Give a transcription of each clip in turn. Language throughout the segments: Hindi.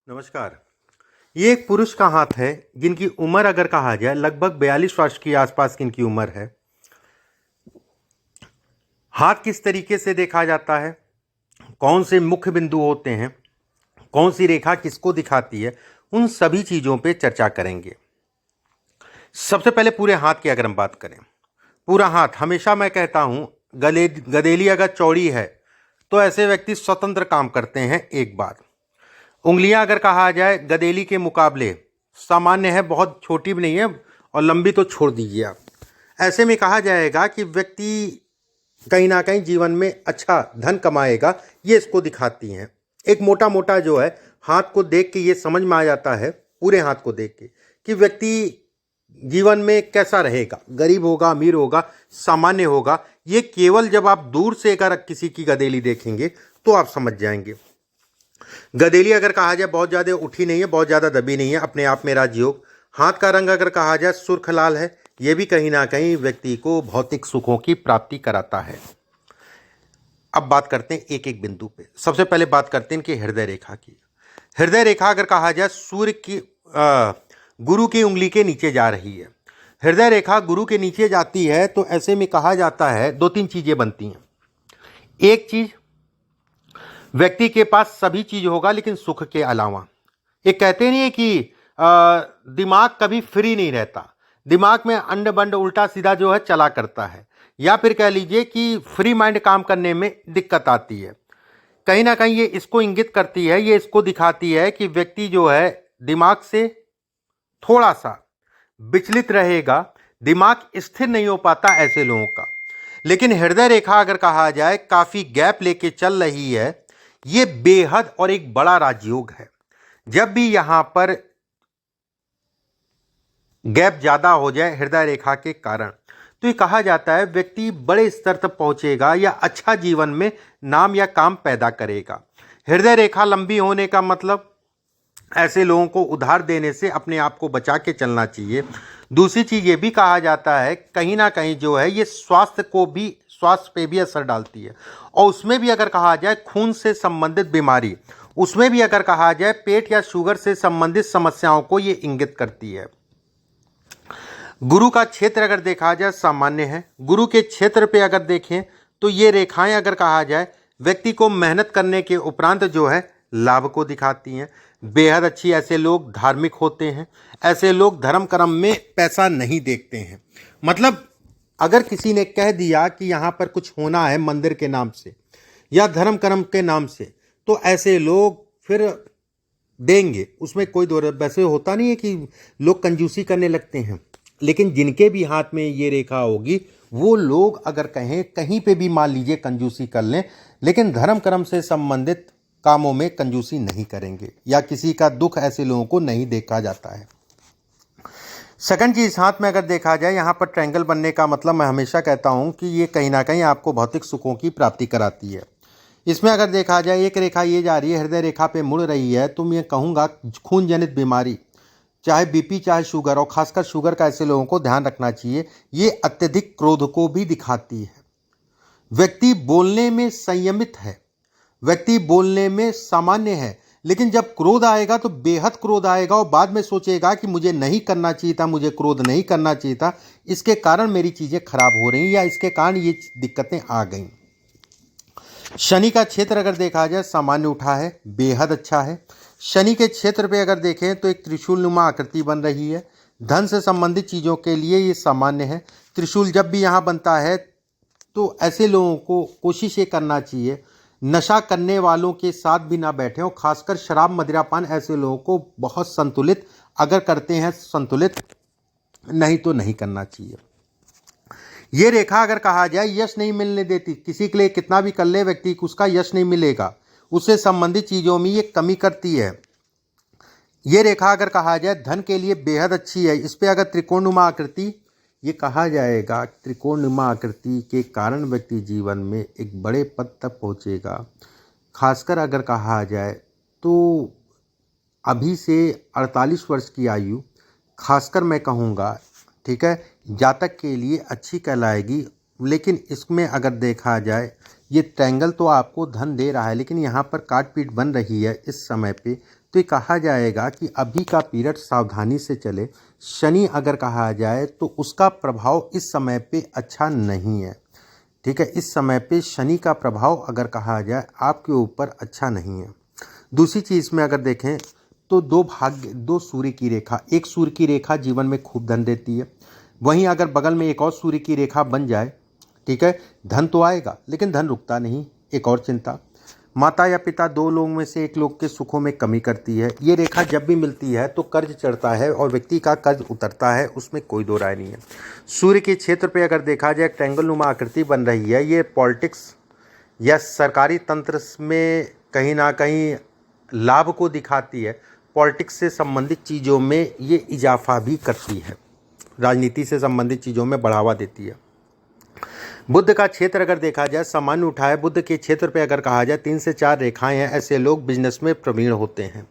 नमस्कार। ये एक पुरुष का हाथ है जिनकी उम्र अगर कहा जाए लगभग 42 वर्ष के आसपास की इनकी उम्र है। हाथ किस तरीके से देखा जाता है, कौन से मुख्य बिंदु होते हैं, कौन सी रेखा किसको दिखाती है, उन सभी चीज़ों पे चर्चा करेंगे। सबसे पहले पूरे हाथ की अगर हम बात करें, पूरा हाथ हमेशा मैं कहता हूँ गदेली अगर चौड़ी है तो ऐसे व्यक्ति स्वतंत्र काम करते हैं। एक बात, उंगलियां अगर कहा जाए गदेली के मुकाबले सामान्य है, बहुत छोटी भी नहीं है और लंबी तो छोड़ दीजिए आप। ऐसे में कहा जाएगा कि व्यक्ति कहीं ना कहीं जीवन में अच्छा धन कमाएगा, ये इसको दिखाती हैं। एक मोटा मोटा जो है हाथ को देख के ये समझ में आ जाता है, पूरे हाथ को देख के, कि व्यक्ति जीवन में कैसा रहेगा, गरीब होगा, अमीर होगा, सामान्य होगा। ये केवल जब आप दूर से अगर किसी की गदेली देखेंगे तो आप समझ जाएंगे। गदेली अगर कहा जाए बहुत ज़्यादा उठी नहीं है, बहुत ज़्यादा दबी नहीं है, अपने आप में राजयोग। हाथ का रंग अगर कहा जाए सुर्ख लाल है, ये भी कहीं ना कहीं व्यक्ति को भौतिक सुखों की प्राप्ति कराता है। अब बात करते हैं एक एक बिंदु पे। सबसे पहले बात करते हैं इनकी हृदय रेखा की। हृदय रेखा अगर कहा जाए सूर्य की गुरु की उंगली के नीचे जा रही है। हृदय रेखा गुरु के नीचे जाती है तो ऐसे में कहा जाता है दो तीन चीजें बनती हैं। एक चीज, व्यक्ति के पास सभी चीज होगा लेकिन सुख के अलावा। एक कहते नहीं है कि दिमाग कभी फ्री नहीं रहता, दिमाग में अंड बंड उल्टा सीधा जो है चला करता है, या फिर कह लीजिए कि फ्री माइंड काम करने में दिक्कत आती है। कहीं ना कहीं ये इसको इंगित करती है, ये इसको दिखाती है कि व्यक्ति जो है दिमाग से थोड़ा सा विचलित रहेगा, दिमाग स्थिर नहीं हो पाता ऐसे लोगों का। लेकिन हृदय रेखा अगर कहा जाए काफी गैप लेके चल रही है, ये बेहद और एक बड़ा राजयोग है। जब भी यहां पर गैप ज्यादा हो जाए हृदय रेखा के कारण, तो ये कहा जाता है व्यक्ति बड़े स्तर तक पहुंचेगा या अच्छा जीवन में नाम या काम पैदा करेगा। हृदय रेखा लंबी होने का मतलब ऐसे लोगों को उधार देने से अपने आप को बचा के चलना चाहिए। दूसरी चीज ये भी कहा जाता है कहीं ना कहीं जो है ये स्वास्थ्य पे भी असर डालती है, और उसमें भी अगर कहा जाए खून से संबंधित बीमारी, उसमें भी अगर कहा जाए पेट या शुगर से संबंधित समस्याओं को ये इंगित करती है। गुरु का क्षेत्र अगर देखा जाए सामान्य है। गुरु के क्षेत्र पे अगर देखें तो ये रेखाएं अगर कहा जाए व्यक्ति को मेहनत करने के उपरांत जो है लाभ को दिखाती हैं। बेहद अच्छी, ऐसे लोग धार्मिक होते हैं, ऐसे लोग धर्म कर्म में पैसा नहीं देखते हैं। मतलब अगर किसी ने कह दिया कि यहाँ पर कुछ होना है मंदिर के नाम से या धर्म कर्म के नाम से, तो ऐसे लोग फिर देंगे, उसमें कोई दो। वैसे होता नहीं है कि लोग कंजूसी करने लगते हैं, लेकिन जिनके भी हाथ में ये रेखा होगी वो लोग अगर कहें कहीं पे भी मान लीजिए कंजूसी कर लें, लेकिन धर्म कर्म से संबंधित कामों में कंजूसी नहीं करेंगे, या किसी का दुख ऐसे लोगों को नहीं देखा जाता है। सेकंड चीज, हाथ में अगर देखा जाए यहाँ पर ट्रायंगल बनने का मतलब मैं हमेशा कहता हूँ कि ये कहीं ना कहीं आपको भौतिक सुखों की प्राप्ति कराती है। इसमें अगर देखा जाए एक रेखा ये जा रही है, हृदय रेखा पे मुड़ रही है, तो मैं कहूँगा खून जनित बीमारी, चाहे बीपी चाहे शुगर, और खासकर शुगर का ऐसे लोगों को ध्यान रखना चाहिए। ये अत्यधिक क्रोध को भी दिखाती है। व्यक्ति बोलने में संयमित है, व्यक्ति बोलने में सामान्य है, लेकिन जब क्रोध आएगा तो बेहद क्रोध आएगा और बाद में सोचेगा कि मुझे नहीं करना चाहिए था, मुझे क्रोध नहीं करना चाहिए था, इसके कारण मेरी चीजें खराब हो रही या इसके कारण ये दिक्कतें आ गई। शनि का क्षेत्र अगर देखा जाए सामान्य उठा है, बेहद अच्छा है। शनि के क्षेत्र पे अगर देखें तो एक त्रिशूल नुमा आकृति बन रही है। धन से संबंधित चीज़ों के लिए ये सामान्य है। त्रिशूल जब भी यहाँ बनता है तो ऐसे लोगों को कोशिश ये करना चाहिए नशा करने वालों के साथ भी ना बैठे, और खासकर शराब मदिरापान ऐसे लोगों को बहुत संतुलित अगर करते हैं, संतुलित नहीं तो नहीं करना चाहिए। ये रेखा अगर कहा जाए यश नहीं मिलने देती, किसी के लिए कितना भी कर ले व्यक्ति उसका यश नहीं मिलेगा, उससे संबंधित चीज़ों में ये कमी करती है। ये रेखा अगर कहा जाए धन के लिए बेहद अच्छी है। इस पर अगर त्रिकोणनुमा आकृति, ये कहा जाएगा त्रिकोणनुमा आकृति के कारण व्यक्ति जीवन में एक बड़े पद तक पहुँचेगा। खासकर अगर कहा जाए तो अभी से 48 वर्ष की आयु, खासकर मैं कहूँगा, ठीक है, जातक के लिए अच्छी कहलाएगी। लेकिन इसमें अगर देखा जाए ये ट्रायंगल तो आपको धन दे रहा है, लेकिन यहाँ पर काट पीट बन रही है इस समय पे, तो ये कहा जाएगा कि अभी का पीरियड सावधानी से चले। शनि अगर कहा जाए तो उसका प्रभाव इस समय पे अच्छा नहीं है, ठीक है। इस समय पे शनि का प्रभाव अगर कहा जाए आपके ऊपर अच्छा नहीं है। दूसरी चीज़ में अगर देखें तो दो सूर्य की रेखा, एक सूर्य की रेखा जीवन में खूब धन देती है, वहीं अगर बगल में एक और सूर्य की रेखा बन जाए, ठीक है, धन तो आएगा लेकिन धन रुकता नहीं। एक और चिंता, माता या पिता दो लोगों में से एक लोग के सुखों में कमी करती है। ये रेखा जब भी मिलती है तो कर्ज चढ़ता है और व्यक्ति का कर्ज उतरता है, उसमें कोई दो राय नहीं है। सूर्य के क्षेत्र पे अगर देखा जाए ट्रायंगल नुमा आकृति बन रही है, ये पॉलिटिक्स या सरकारी तंत्र में कहीं ना कहीं लाभ को दिखाती है। पॉलिटिक्स से संबंधित चीज़ों में ये इजाफा भी करती है, राजनीति से संबंधित चीज़ों में बढ़ावा देती है। बुध का क्षेत्र अगर देखा जाए सामान्य उठा है। बुध के क्षेत्र पे अगर कहा जाए 3 से 4 रेखाएं हैं, ऐसे लोग बिजनेस में प्रवीण होते हैं।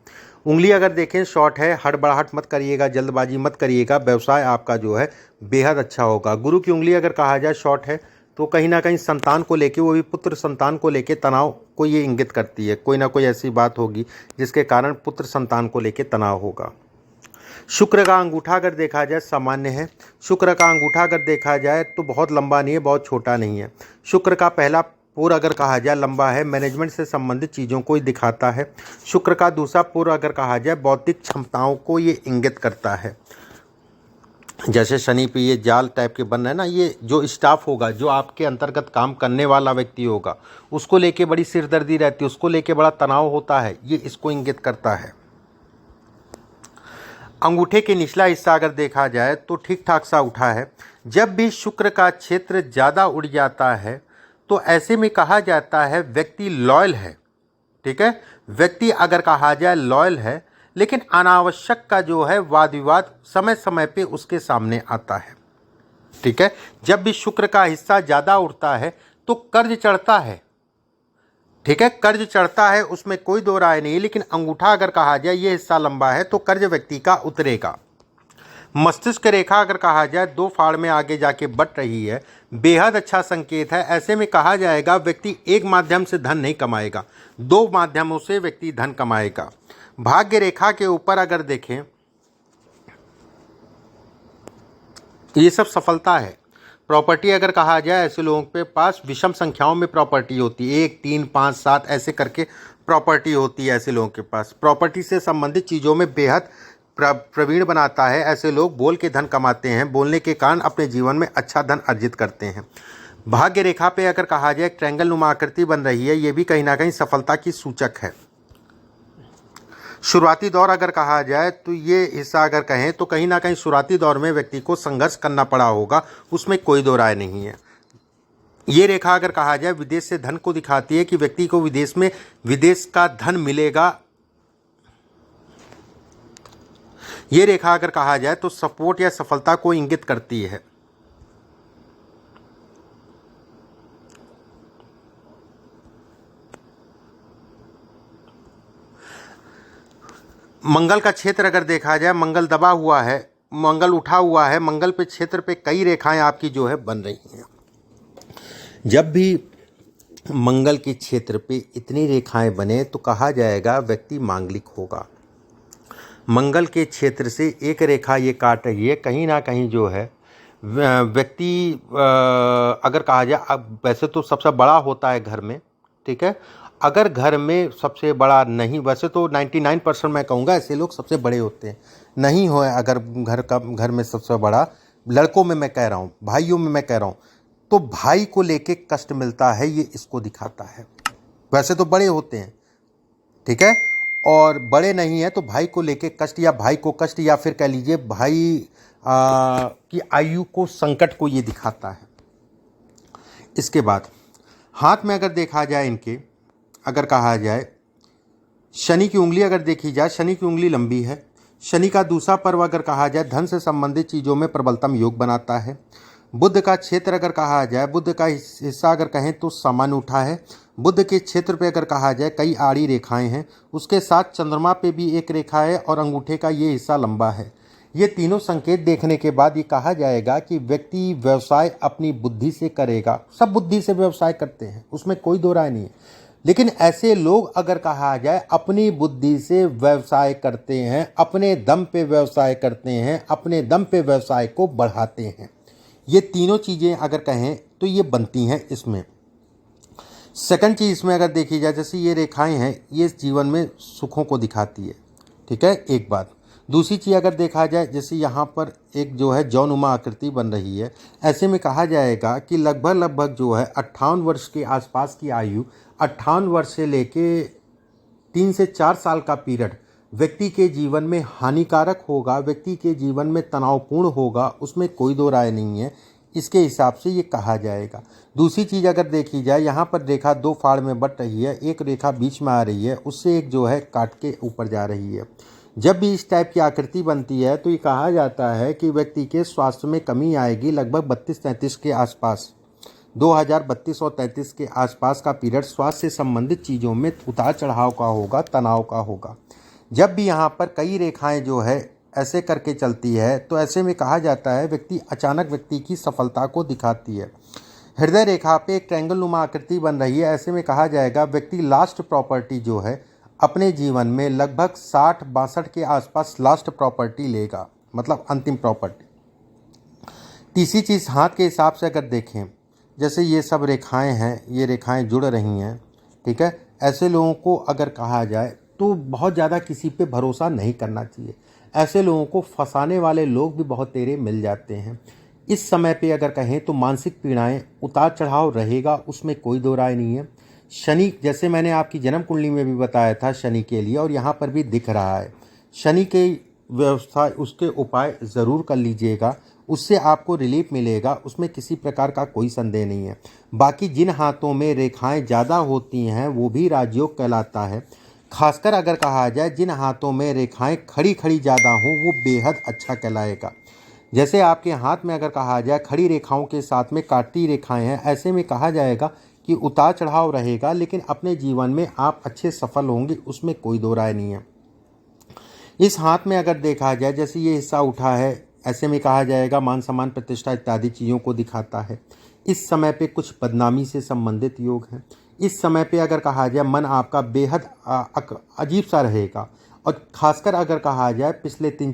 उंगली अगर देखें शॉर्ट है, हड़बड़ाहट मत करिएगा, जल्दबाजी मत करिएगा, व्यवसाय आपका जो है बेहद अच्छा होगा। गुरु की उंगली अगर कहा जाए शॉर्ट है तो कहीं ना कहीं संतान को लेके, वो भी पुत्र संतान को लेके तनाव को ये इंगित करती है। कोई ना कोई ऐसी बात होगी जिसके कारण पुत्र संतान को लेके तनाव होगा। शुक्र का अंगूठा अगर देखा जाए सामान्य है। शुक्र का अंगूठा अगर देखा जाए तो बहुत लंबा नहीं है, बहुत छोटा नहीं है। शुक्र का पहला पोर अगर कहा जाए लंबा है, मैनेजमेंट से संबंधित चीज़ों को दिखाता है। शुक्र का दूसरा पोर अगर कहा जाए बौद्धिक क्षमताओं को ये इंगित करता है। जैसे शनि पे ये जाल टाइप के बन रहे हैं ना, ये जो स्टाफ होगा, जो आपके अंतर्गत काम करने वाला व्यक्ति होगा, उसको लेके बड़ी सिरदर्दी रहती है, उसको लेके बड़ा तनाव होता है, ये इसको इंगित करता है। अंगूठे के निचला हिस्सा अगर देखा जाए तो ठीक ठाक सा उठा है। जब भी शुक्र का क्षेत्र ज़्यादा उड़ जाता है तो ऐसे में कहा जाता है व्यक्ति लॉयल है, ठीक है। व्यक्ति अगर कहा जाए लॉयल है, लेकिन अनावश्यक का जो है वाद विवाद समय समय पे उसके सामने आता है, ठीक है। जब भी शुक्र का हिस्सा ज़्यादा उड़ता है तो कर्ज चढ़ता है, ठीक है, कर्ज चढ़ता है, उसमें कोई दो राय नहीं। लेकिन अंगूठा अगर कहा जाए ये हिस्सा लंबा है तो कर्ज व्यक्ति का उतरेगा। मस्तिष्क रेखा अगर कहा जाए 2 फाड़ में आगे जाके बट रही है, बेहद अच्छा संकेत है। ऐसे में कहा जाएगा व्यक्ति एक माध्यम से धन नहीं कमाएगा, 2 माध्यमों से व्यक्ति धन कमाएगा। भाग्य रेखा के ऊपर अगर देखें ये सब सफलता है। प्रॉपर्टी अगर कहा जाए ऐसे लोगों के पास विषम संख्याओं में प्रॉपर्टी होती है, 1, 3, 5, 7 ऐसे करके प्रॉपर्टी होती है ऐसे लोगों के पास। प्रॉपर्टी से संबंधित चीज़ों में बेहद प्रवीण बनाता है। ऐसे लोग बोल के धन कमाते हैं, बोलने के कारण अपने जीवन में अच्छा धन अर्जित करते हैं। भाग्य रेखा पे अगर कहा जाए ट्रायंगल नुमा आकृति बन रही है, ये भी कहीं ना कहीं सफलता की सूचक है। शुरुआती दौर अगर कहा जाए तो ये हिस्सा अगर कहें तो कहीं ना कहीं शुरुआती दौर में व्यक्ति को संघर्ष करना पड़ा होगा, उसमें कोई दो राय नहीं है। ये रेखा अगर कहा जाए विदेश से धन को दिखाती है कि व्यक्ति को विदेश का धन मिलेगा। ये रेखा अगर कहा जाए तो सपोर्ट या सफलता को इंगित करती है। मंगल का क्षेत्र अगर देखा जाए, मंगल दबा हुआ है, मंगल उठा हुआ है, मंगल पे क्षेत्र पे कई रेखाएं आपकी जो है बन रही हैं। जब भी मंगल के क्षेत्र पे इतनी रेखाएं बने तो कहा जाएगा व्यक्ति मांगलिक होगा। मंगल के क्षेत्र से एक रेखा ये काट रही है, कहीं ना कहीं जो है व्यक्ति अगर कहा जाए, अब वैसे तो सबसे बड़ा होता है घर में, ठीक है। अगर घर में सबसे बड़ा नहीं, वैसे तो 99% मैं कहूँगा ऐसे लोग सबसे बड़े होते हैं, नहीं हो अगर घर में सबसे बड़ा, लड़कों में मैं कह रहा हूँ, भाइयों में मैं कह रहा हूँ, तो भाई को लेके कष्ट मिलता है, ये इसको दिखाता है। वैसे तो बड़े होते हैं, ठीक है, और बड़े नहीं है तो भाई को लेके कष्ट, या भाई को कष्ट, या फिर कह लीजिए भाई की आयु को, संकट को ये दिखाता है। इसके बाद हाथ में अगर देखा जाए इनके, अगर कहा जाए शनि की उंगली अगर देखी जाए, शनि की उंगली लंबी है। शनि का दूसरा पर्व अगर कहा जाए धन से संबंधित चीज़ों में प्रबलतम योग बनाता है। बुध का क्षेत्र अगर कहा जाए, बुध का हिस्सा अगर कहें तो सामान्य उठा है। बुध के क्षेत्र पे अगर कहा जाए कई आड़ी रेखाएं हैं, उसके साथ चंद्रमा पे भी एक रेखा है और अंगूठे का ये हिस्सा लंबा है। ये तीनों संकेत देखने के बाद ये कहा जाएगा कि व्यक्ति व्यवसाय अपनी बुद्धि से करेगा। सब बुद्धि से व्यवसाय करते हैं, उसमें कोई दो राय नहीं है। लेकिन ऐसे लोग अगर कहा जाए अपनी बुद्धि से व्यवसाय करते हैं, अपने दम पे व्यवसाय करते हैं, अपने दम पे व्यवसाय को बढ़ाते हैं। ये तीनों चीज़ें अगर कहें तो ये बनती हैं इसमें। सेकंड चीज़ इसमें अगर देखी जाए, जैसे ये रेखाएं हैं, ये जीवन में सुखों को दिखाती है, ठीक है, एक बात। दूसरी चीज़ अगर देखा जाए, जैसे यहाँ पर एक जो है जौनुमा आकृति बन रही है, ऐसे में कहा जाएगा कि लगभग जो है 58 वर्ष के आसपास की आयु, 58 वर्ष से लेके 3 से 4 साल का पीरियड व्यक्ति के जीवन में हानिकारक होगा, व्यक्ति के जीवन में तनावपूर्ण होगा, उसमें कोई दो राय नहीं है। इसके हिसाब से ये कहा जाएगा। दूसरी चीज़ अगर देखी जाए, यहाँ पर रेखा दो फाड़ में बट रही है, एक रेखा बीच में आ रही है, उससे एक जो है काट के ऊपर जा रही है। जब भी इस टाइप की आकृति बनती है तो ये कहा जाता है कि व्यक्ति के स्वास्थ्य में कमी आएगी। लगभग 32-33 के आसपास, 2032 और 33 के आसपास का पीरियड स्वास्थ्य से संबंधित चीज़ों में उतार चढ़ाव का होगा, तनाव का होगा। जब भी यहाँ पर कई रेखाएं जो है ऐसे करके चलती है तो ऐसे में कहा जाता है व्यक्ति अचानक व्यक्ति की सफलता को दिखाती है। हृदय रेखा पे एक ट्रायंगल नुमा आकृति बन रही है, ऐसे में कहा जाएगा व्यक्ति लास्ट प्रॉपर्टी जो है अपने जीवन में लगभग 60-62 के आसपास लास्ट प्रॉपर्टी लेगा, मतलब अंतिम प्रॉपर्टी। तीसरी चीज़ हाथ के हिसाब से अगर देखें, जैसे ये सब रेखाएं हैं, ये रेखाएं जुड़ रही हैं, ठीक है, ऐसे लोगों को अगर कहा जाए तो बहुत ज़्यादा किसी पे भरोसा नहीं करना चाहिए। ऐसे लोगों को फंसाने वाले लोग भी बहुत तेरे मिल जाते हैं। इस समय पे अगर कहें तो मानसिक पीड़ाएं, उतार चढ़ाव रहेगा, उसमें कोई दो राय नहीं है। शनि, जैसे मैंने आपकी जन्म कुंडली में भी बताया था शनि के लिए, और यहाँ पर भी दिख रहा है, शनि के व्यवस्था उसके उपाय ज़रूर कर लीजिएगा, उससे आपको रिलीफ मिलेगा, उसमें किसी प्रकार का कोई संदेह नहीं है। बाकी जिन हाथों में रेखाएं ज़्यादा होती हैं वो भी राजयोग कहलाता है। खासकर अगर कहा जाए जिन हाथों में रेखाएं खड़ी खड़ी ज़्यादा हों वो बेहद अच्छा कहलाएगा। जैसे आपके हाथ में अगर कहा जाए खड़ी रेखाओं के साथ में काटती रेखाएं हैं, ऐसे में कहा जाएगा कि उतार चढ़ाव रहेगा, लेकिन अपने जीवन में आप अच्छे सफल होंगे, उसमें कोई दो राय नहीं है। इस हाथ में अगर देखा जाए, जैसे ये हिस्सा उठा है, ऐसे में कहा जाएगा मान सम्मान प्रतिष्ठा इत्यादि चीज़ों को दिखाता है। इस समय पे कुछ बदनामी से संबंधित योग हैं। इस समय पे अगर कहा जाए मन आपका बेहद अजीब सा रहेगा, और खासकर अगर कहा जाए पिछले 3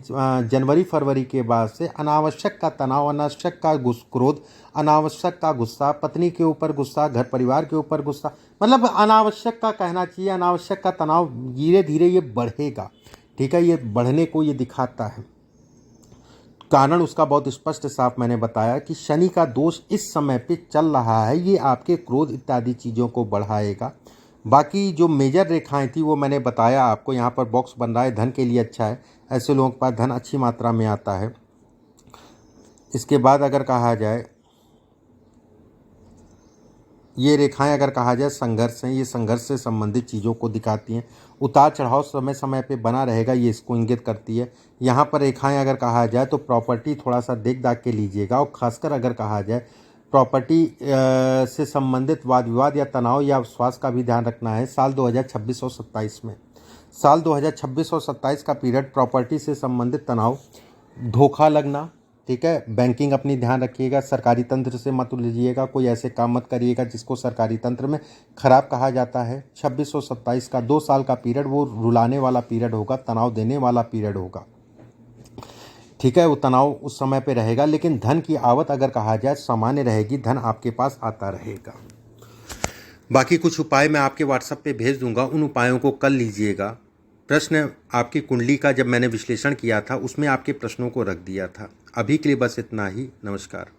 जनवरी फरवरी के बाद से अनावश्यक का तनाव, अनावश्यक का क्रोध, अनावश्यक का गुस्सा, पत्नी के ऊपर गुस्सा, घर परिवार के ऊपर गुस्सा, मतलब अनावश्यक का कहना चाहिए, अनावश्यक का तनाव धीरे धीरे ये बढ़ेगा, ठीक है, ये बढ़ने को ये दिखाता है। कारण उसका बहुत स्पष्ट साफ मैंने बताया कि शनि का दोष इस समय पे चल रहा है, ये आपके क्रोध इत्यादि चीज़ों को बढ़ाएगा। बाकी जो मेजर रेखाएं थी वो मैंने बताया आपको, यहाँ पर बॉक्स बन रहा है, धन के लिए अच्छा है, ऐसे लोगों के पास धन अच्छी मात्रा में आता है। इसके बाद अगर कहा जाए ये रेखाएं अगर कहा जाए संघर्ष हैं, ये संघर्ष से संबंधित चीज़ों को दिखाती हैं। उतार चढ़ाव समय समय पे बना रहेगा, ये इसको इंगित करती है। यहाँ पर रेखाएं अगर कहा जाए तो प्रॉपर्टी थोड़ा सा देख दाख के लीजिएगा, और खासकर अगर कहा जाए प्रॉपर्टी से संबंधित वाद विवाद या तनाव या स्वास्थ्य का भी ध्यान रखना है। साल 2026 और 27 में, साल 2026 और 27 का पीरियड प्रॉपर्टी से संबंधित तनाव, धोखा लगना, ठीक है, बैंकिंग अपनी ध्यान रखिएगा, सरकारी तंत्र से मत उलझिएगा, कोई ऐसे काम मत करिएगा जिसको सरकारी तंत्र में खराब कहा जाता है। 26 और 27 का 2 साल का पीरियड वो रुलाने वाला पीरियड होगा, तनाव देने वाला पीरियड होगा, ठीक है, वो तनाव उस समय पे रहेगा। लेकिन धन की आवक अगर कहा जाए सामान्य रहेगी, धन आपके पास आता रहेगा। बाकी कुछ उपाय मैं आपके व्हाट्सएप पे भेज दूंगा, उन उपायों को कर लीजिएगा। प्रश्न आपकी कुंडली का जब मैंने विश्लेषण किया था उसमें आपके प्रश्नों को रख दिया था। अभी के लिए बस इतना ही। नमस्कार।